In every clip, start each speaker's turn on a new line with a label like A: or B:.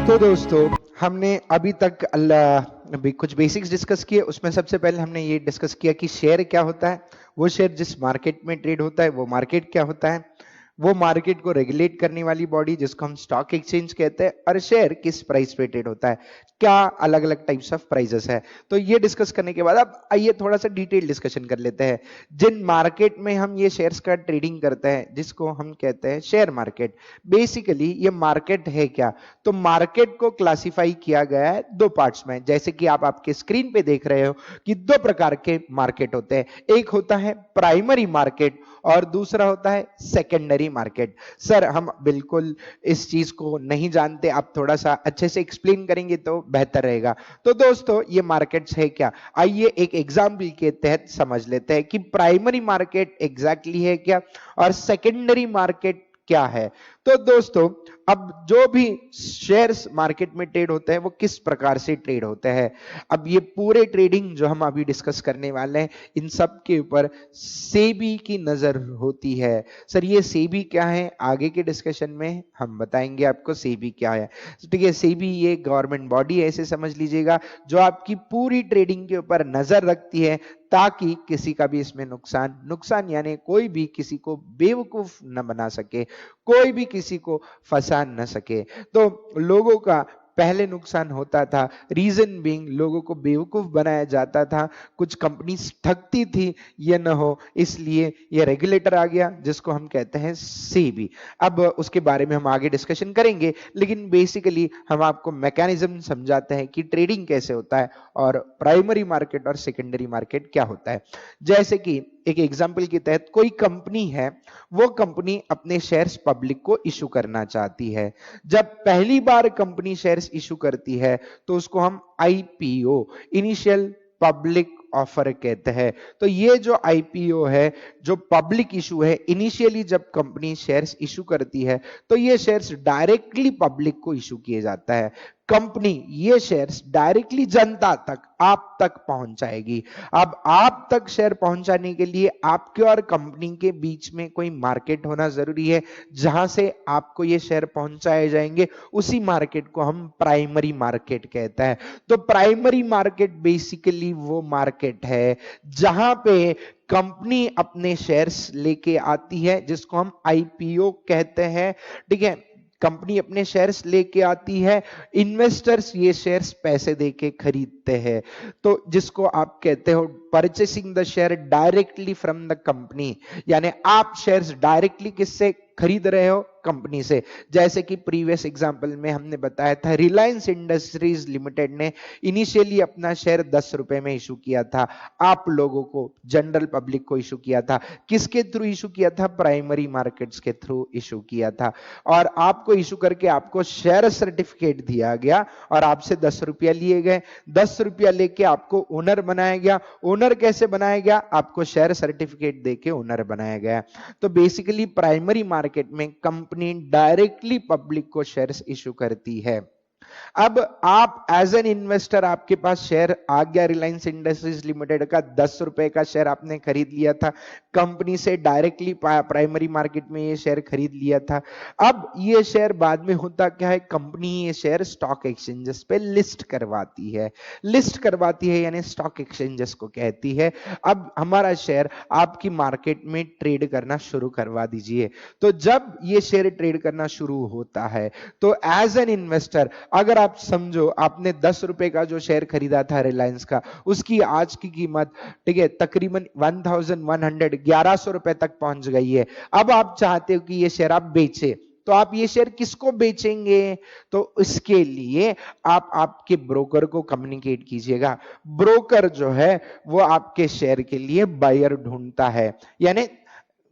A: तो दोस्तों हमने अभी तक अभी कुछ बेसिक्स डिस्कस किए। उसमें सबसे पहले हमने ये डिस्कस किया कि शेयर क्या होता है, वो शेयर जिस मार्केट में ट्रेड होता है वो मार्केट क्या होता है, वो मार्केट को रेगुलेट करने वाली बॉडी जिसको हम स्टॉक एक्सचेंज कहते हैं, और शेयर किस प्राइस पे ट्रेड होता है, क्या अलग अलग टाइप्स ऑफ प्राइसेस है। तो ये डिस्कस करने के बाद अब आइए थोड़ा सा डिटेल डिस्कशन कर लेते हैं। जिन मार्केट में हम ये शेयर्स का ट्रेडिंग करते हैं जिसको हम कहते हैं शेयर मार्केट, बेसिकली ये मार्केट है क्या? तो मार्केट को क्लासिफाई किया गया है दो पार्ट्स में, जैसे कि आप आपके स्क्रीन पे देख रहे हो कि दो प्रकार के मार्केट होते हैं। एक होता है प्राइमरी मार्केट और दूसरा होता है सेकेंडरी मार्केट। सर हम बिल्कुल इस चीज को नहीं जानते, आप थोड़ा सा अच्छे से एक्सप्लेन करेंगे तो बेहतर रहेगा। तो दोस्तों ये मार्केट्स है क्या, आइए एक एग्जाम्पल के तहत समझ लेते हैं कि प्राइमरी मार्केट एग्जैक्टली है क्या और सेकेंडरी मार्केट क्या है। तो दोस्तों अब जो भी शेयर्स मार्केट में ट्रेड होते हैं वो किस प्रकार से ट्रेड होते हैं, अब ये पूरे ट्रेडिंग जो हम अभी डिस्कस करने वाले हैं इन सब के ऊपर सेबी की नजर होती है। सर ये सेबी क्या है, आगे के डिस्कशन में हम बताएंगे आपको सेबी क्या है। ठीक है, सेबी ये गवर्नमेंट बॉडी है, ऐसे समझ लीजिएगा, जो आपकी पूरी ट्रेडिंग के ऊपर नजर रखती है ताकि किसी का भी इसमें नुकसान यानी कोई भी किसी को बेवकूफ न बना सके, कोई भी किसी को फंसा न सके। तो लोगों का पहले नुकसान होता था, रीजन बीइंग लोगों को बेवकूफ बनाया जाता था, कुछ कंपनी ठगती थी, ये न हो इसलिए ये रेगुलेटर आ गया जिसको हम कहते हैं सेबी। अब उसके बारे में हम आगे डिस्कशन करेंगे, लेकिन बेसिकली हम आपको मैकेनिज्म समझाते हैं कि ट्रेडिंग कैसे होता है और प्राइमरी मार्केट और सेकेंडरी मार्केट क्या होता है। जैसे कि एक एग्जांपल के तहत कोई कंपनी है, वो कंपनी अपने शेयर्स पब्लिक को इशू करना चाहती है। जब पहली बार कंपनी शेयर्स इशू करती है तो उसको हम आईपीओ, इनिशियल पब्लिक ऑफर कहते हैं। तो ये जो आईपीओ है, जो पब्लिक इशू है, इनिशियली जब कंपनी शेयर्स इशू करती है तो ये शेयर्स डायरेक्टली पब्लिक को इशू किए जाता है। कंपनी ये शेयर्स डायरेक्टली जनता तक, आप तक पहुंचाएगी। अब आप तक शेयर पहुंचाने के लिए आपके और कंपनी के बीच में कोई मार्केट होना जरूरी है जहां से आपको ये शेयर पहुंचाए जाएंगे, उसी मार्केट को हम प्राइमरी मार्केट कहते हैं। तो प्राइमरी मार्केट बेसिकली वो मार्केट है जहां पे कंपनी अपने शेयर्स लेके आती है जिसको हम आईपीओ कहते हैं। ठीक है, कंपनी अपने शेयर्स लेके आती है, इन्वेस्टर्स ये शेयर्स पैसे देके खरीदते हैं, तो जिसको आप कहते हो purchasing the share directly from the company, यानी आप शेयर्स डायरेक्टली किससे खरीद रहे हो, कंपनी से। जैसे कि प्रीवियस एग्जांपल में हमने बताया था, रिलायंस इंडस्ट्रीज लिमिटेड ने इनिशियली अपना शेयर 10 रुपए में इशू किया था, आप लोगों को जनरल पब्लिक को इशू किया था। किसके थ्रू इशू किया था? प्राइमरी मार्केट्स के थ्रू इशू किया था, और आपको इशू करके आपको शेयर सर्टिफिकेट दिया गया और आपसे 10 रुपया लिए गए। 10 रुपया लेके आपको ओनर बनाया गया। ओनर कैसे बनाया गया? आपको शेयर सर्टिफिकेट देके ओनर बनाया गया। तो बेसिकली प्राइमरी मार्केट में कंपनी डायरेक्टली पब्लिक को शेयर्स इशू करती है। अब आप एज एन इन्वेस्टर, आपके पास शेयर आ गया रिलायंस इंडस्ट्रीज लिमिटेड का, 10 रुपए का शेयर आपने खरीद लिया था कंपनी से डायरेक्टली, प्राइमरी मार्केट में ये शेयर खरीद लिया था। अब ये शेयर बाद में होता क्या है, कंपनी ये शेयर स्टॉक एक्सचेंजेस पे लिस्ट करवाती है। लिस्ट करवाती है यानी स्टॉक एक्सचेंजेस को कहती है अब हमारा शेयर आपकी मार्केट में ट्रेड करना शुरू करवा दीजिए। तो जब ये शेयर ट्रेड करना शुरू होता है तो एज एन इन्वेस्टर, अगर आप समझो आपने 10 रुपए का जो शेयर खरीदा था रिलायंस का, उसकी आज की कीमत, ठीक है, तकरीबन 1100 रुपए तक पहुंच गई है। अब आप चाहते हो कि ये शेयर आप बेचे, तो आप ये शेयर किसको बेचेंगे? तो इसके लिए आप आपके ब्रोकर को कम्युनिकेट कीजिएगा। ब्रोकर जो है वो आपके शेयर के लिए बायर ढूंढता है, यानी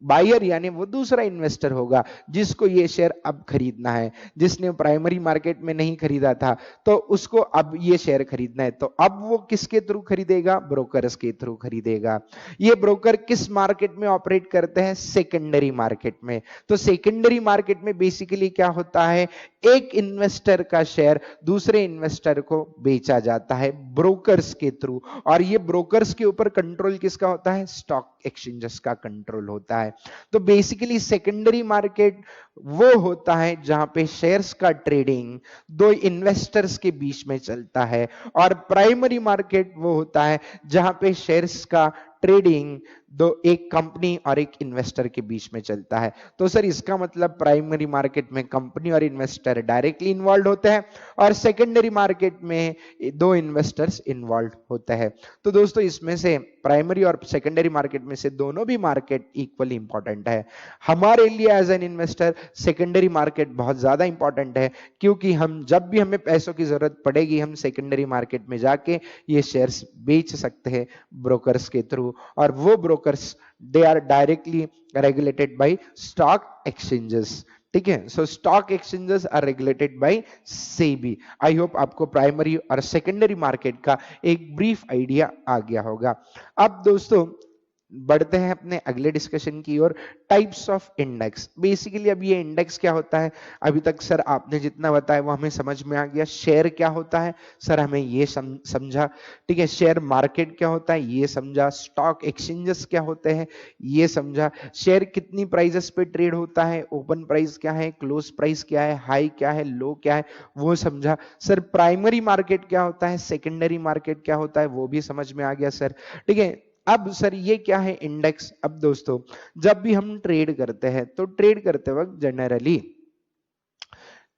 A: बायर यानी वो दूसरा इन्वेस्टर होगा जिसको ये शेयर अब खरीदना है, जिसने प्राइमरी मार्केट में नहीं खरीदा था तो उसको अब ये शेयर खरीदना है। तो अब वो किसके थ्रू खरीदेगा? ब्रोकर्स के थ्रू खरीदेगा। ये ब्रोकर किस मार्केट में ऑपरेट करते हैं? सेकेंडरी मार्केट में। तो सेकेंडरी मार्केट में बेसिकली क्या होता है, एक इन्वेस्टर का शेयर दूसरे इन्वेस्टर को बेचा जाता है ब्रोकर्स के थ्रू, और ये ब्रोकर्स के ऊपर कंट्रोल किसका होता है? स्टॉक एक्सचेंजेस का कंट्रोल होता है। है। तो बेसिकली सेकेंडरी मार्केट वो होता है जहां पे शेयर्स का ट्रेडिंग दो इन्वेस्टर्स के बीच में चलता है, और प्राइमरी मार्केट वो होता है जहां पे शेयर्स का ट्रेडिंग दो एक कंपनी और एक इन्वेस्टर के बीच में चलता है। तो सर इसका मतलब प्राइमरी मार्केट में कंपनी और इन्वेस्टर डायरेक्टली इन्वॉल्व होते हैं और सेकेंडरी मार्केट में दो इन्वेस्टर्स इन्वॉल्व होते हैं। तो दोस्तों इसमें से प्राइमरी और सेकेंडरी मार्केट में से दोनों भी मार्केट इक्वली इंपॉर्टेंट है। हमारे लिए as an investor secondary market बहुत ज्यादा इंपॉर्टेंट है, क्योंकि हम जब भी हमें पैसों की जरूरत पड़ेगी हम सेकेंडरी मार्केट में जाके ये शेयर्स बेच सकते हैं ब्रोकर्स के थ्रू, और वो brokers they are directly regulated by stock exchanges. ठीक है, so stock exchanges are regulated by SEBI. I hope आपको प्राइमरी और सेकेंडरी मार्केट का एक ब्रीफ आइडिया आ गया होगा। अब दोस्तों बढ़ते हैं अपने अगले डिस्कशन की ओर, टाइप्स ऑफ इंडेक्स। बेसिकली अब ये इंडेक्स क्या होता है, अभी तक सर आपने जितना बताया वो हमें समझ में आ गया। शेयर क्या होता है सर हमें ये समझा, ठीक है। शेयर मार्केट क्या होता है ये समझा। स्टॉक एक्सचेंजेस क्या होते हैं ये समझा। शेयर कितनी प्राइसेस पे ट्रेड होता है, ओपन प्राइस क्या है, क्लोज प्राइस क्या है, हाई क्या है, लो क्या है वो समझा। सर प्राइमरी मार्केट क्या होता है, सेकेंडरी मार्केट क्या होता है वो भी समझ में आ गया सर, ठीक है। अब सर ये क्या है इंडेक्स। अब दोस्तों जब भी हम ट्रेड करते हैं तो ट्रेड करते वक्त जनरली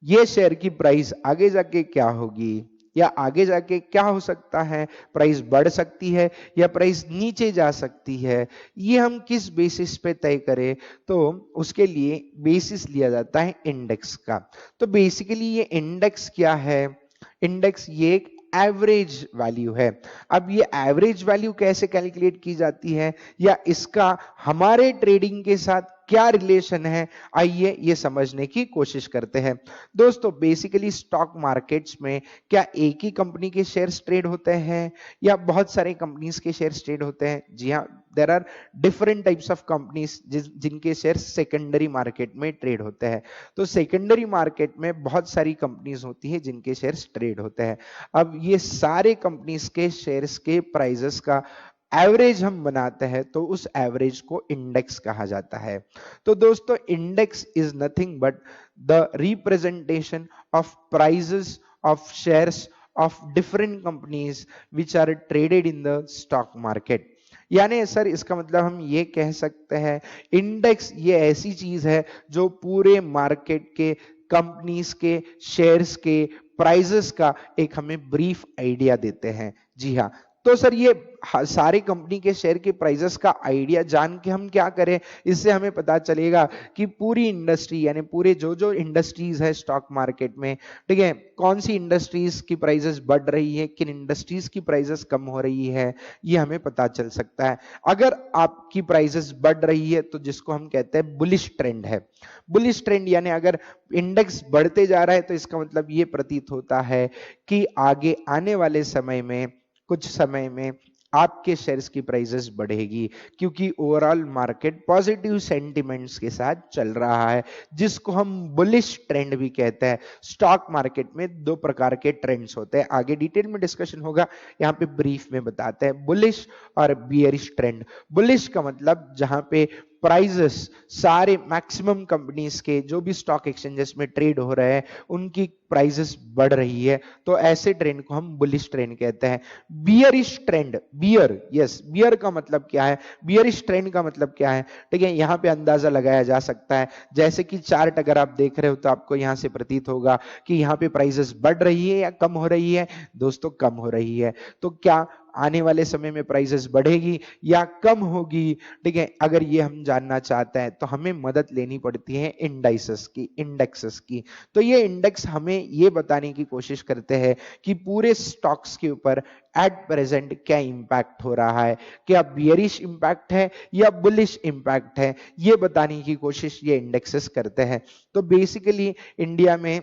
A: ये शेयर की प्राइस आगे जाके क्या होगी या आगे जाके क्या हो सकता है, प्राइस बढ़ सकती है या प्राइस नीचे जा सकती है, ये हम किस बेसिस पे तय करें, तो उसके लिए बेसिस लिया जाता है इंडेक्स का। तो बेसिकली ये इंडेक्स क्या है, इंडेक्स ये एक एवरेज वैल्यू है। अब ये एवरेज वैल्यू कैसे कैलकुलेट की जाती है या इसका हमारे ट्रेडिंग के साथ क्या रिलेशन है, आइए ये समझने की कोशिश करते हैं। दोस्तों बेसिकली स्टॉक मार्केट्स में क्या एक ही कंपनी के शेयर्स ट्रेड होते हैं या बहुत सारे कंपनीज के शेयर्स ट्रेड होते हैं? जी हाँ, there are different types of companies जिनके शेयर्स सेकेंडरी मार्केट में ट्रेड होते हैं। तो सेकेंडरी मार्केट में बहुत सारी कंपनीज होती है जिनके शेयर्स ट्रेड होते हैं। अब ये सारे कंपनीज के शेयर्स के प्राइसेस का एवरेज हम बनाते हैं तो उस एवरेज को इंडेक्स कहा जाता है। तो दोस्तों index is nothing but the representation of prices of shares of different companies which are traded in the stock market. यानी सर इसका मतलब हम ये कह सकते हैं इंडेक्स ये ऐसी चीज है जो पूरे मार्केट के कंपनीज के शेयर्स के प्राइसेस का एक हमें ब्रीफ आइडिया देते हैं। जी हाँ, तो सर ये सारे कंपनी के शेयर के प्राइसेस का आइडिया जान के हम क्या करें, इससे हमें पता चलेगा कि पूरी इंडस्ट्री यानी पूरे जो जो इंडस्ट्रीज है स्टॉक मार्केट में, ठीक है, कौन सी इंडस्ट्रीज की प्राइसेस बढ़ रही है, किन इंडस्ट्रीज की प्राइसेस कम हो रही है, ये हमें पता चल सकता है। अगर आपकी प्राइसेस बढ़ रही है तो जिसको हम कहते हैं बुलिश ट्रेंड है। बुलिश ट्रेंड यानी अगर इंडेक्स बढ़ते जा रहा है तो इसका मतलब ये प्रतीत होता है कि आगे आने वाले समय में कुछ समय में आपके शेयर्स की प्राइसेस बढ़ेगी, क्योंकि ओवरऑल मार्केट पॉजिटिव सेंटिमेंट्स के साथ चल रहा है, जिसको हम बुलिश ट्रेंड भी कहते हैं। स्टॉक मार्केट में दो प्रकार के ट्रेंड्स होते हैं, आगे डिटेल में डिस्कशन होगा, यहाँ पे ब्रीफ में बताते हैं बुलिश और बियरिश ट्रेंड। बुलिश का मतलब जहां पे प्राइजेस सारे मैक्सिमम कंपनीज के जो भी स्टॉक एक्सचेंजेस में ट्रेड हो रहे हैं उनकी प्राइसेस बढ़ रही है, तो ऐसे ट्रेंड को हम बुलिश ट्रेंड कहते हैं। Bearish trend, bear, yes, bear का मतलब क्या है, बियरिश ट्रेंड का मतलब क्या है, ठीक है, यहाँ पे अंदाजा लगाया जा सकता है। जैसे कि चार्ट अगर आप देख रहे हो तो आपको यहाँ से प्रतीत होगा कि यहाँ पे प्राइसेस बढ़ रही है या कम हो रही है। दोस्तों कम हो रही है, तो क्या आने वाले समय में प्राइसेस बढ़ेगी या कम होगी, ठीक है, अगर ये हम जानना चाहते हैं तो हमें मदद लेनी पड़ती है इंडाइसेस की, इंडेक्सेस की। तो ये इंडेक्स हमें ये बताने की कोशिश करते हैं कि पूरे स्टॉक्स के ऊपर एट प्रेजेंट क्या इंपैक्ट हो रहा है, क्या बियरिश इंपैक्ट है या बुलिश इंपैक्ट है, ये बताने की कोशिश ये इंडेक्सेस करते हैं। तो बेसिकली इंडिया में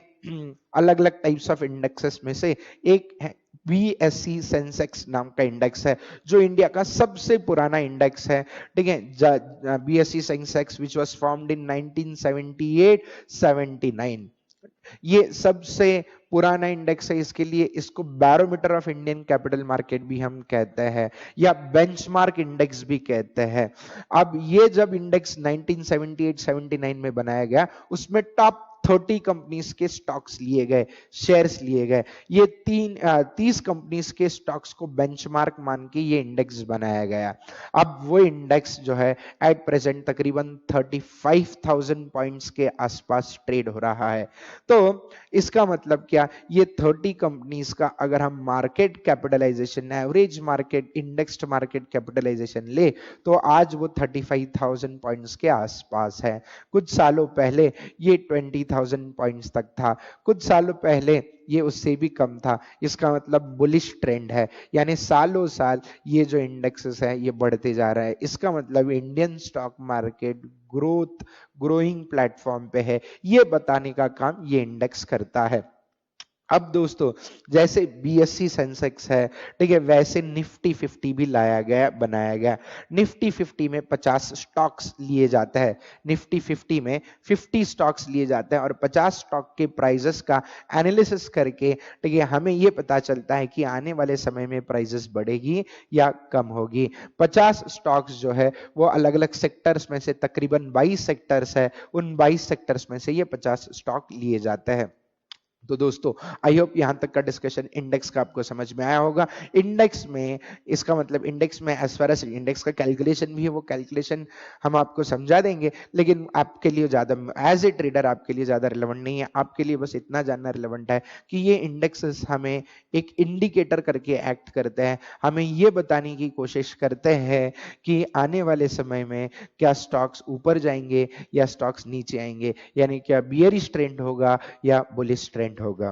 A: अलग अलग टाइप्स ऑफ इंडेक्सेस में से एक है बीएससी सेंसेक्स नाम का इंडेक्स है, जो इंडिया का सबसे पुराना इंडेक्स है, ठीक है। BSc Sensex which was formed in 1978-79, ये सबसे पुराना इंडेक्स है, इसके लिए इसको barometer of Indian capital market भी हम कहते हैं या बेंचमार्क इंडेक्स भी कहते हैं। अब ये जब इंडेक्स 1978-79 में बनाया गया, उसमें टॉप 30 कंपनीज के स्टॉक्स लिए गए, शेयर्स लिए गए। ये 30 कंपनीज के स्टॉक्स को बेंचमार्क मान के ये इंडेक्स बनाया गया। अब वो इंडेक्स जो है एट प्रेजेंट तकरीबन 35,000 पॉइंट्स के आसपास ट्रेड हो रहा है। तो इसका मतलब क्या, ये 30 कंपनीज का अगर हम market capitalisation, average market indexed market capitalisation ले, तो आज वो 35,000 पॉइंट्स के आसपास है। कुछ सालों पहले ये 20,000 पॉइंट्स तक था, कुछ सालों पहले ये उससे भी कम था। इसका मतलब बुलिश ट्रेंड है, यानी सालों साल ये जो इंडेक्सेस है ये बढ़ते जा रहा है। इसका मतलब Indian stock market growing platform पे है, ये बताने का काम ये इंडेक्स करता है। अब दोस्तों, जैसे बीएससी सेंसेक्स है, ठीक है, वैसे निफ्टी 50 भी लाया गया, बनाया गया। निफ्टी 50 में 50 स्टॉक्स लिए जाते हैं। निफ्टी 50 में 50 स्टॉक्स लिए जाते हैं और 50 स्टॉक के प्राइजेस का एनालिसिस करके, ठीक है, हमें यह पता चलता है कि आने वाले समय में प्राइजेस बढ़ेगी या कम होगी। 50 स्टॉक्स जो है वो अलग अलग सेक्टर्स में से, तकरीबन 22 सेक्टर्स है, उन 22 सेक्टर्स में से ये 50 स्टॉक लिए जाते हैं। तो दोस्तों, आई होप यहां तक का डिस्कशन इंडेक्स का आपको समझ में आया होगा। इंडेक्स में, इसका मतलब इंडेक्स में एज फार एज इंडेक्स का कैलकुलेशन भी है, वो कैलकुलेशन हम आपको समझा देंगे, लेकिन आपके लिए ज्यादा, एज ए ट्रेडर आपके लिए ज्यादा रिलेवेंट नहीं है। आपके लिए बस इतना जानना रिलेवेंट है कि ये इंडेक्सेस हमें एक इंडिकेटर करके एक्ट करते हैं, हमें ये बताने की कोशिश करते हैं कि आने वाले समय में क्या स्टॉक्स ऊपर जाएंगे या स्टॉक्स नीचे आएंगे, यानी क्या बियरिश ट्रेंड होगा या बुलिश ट्रेंड होगा।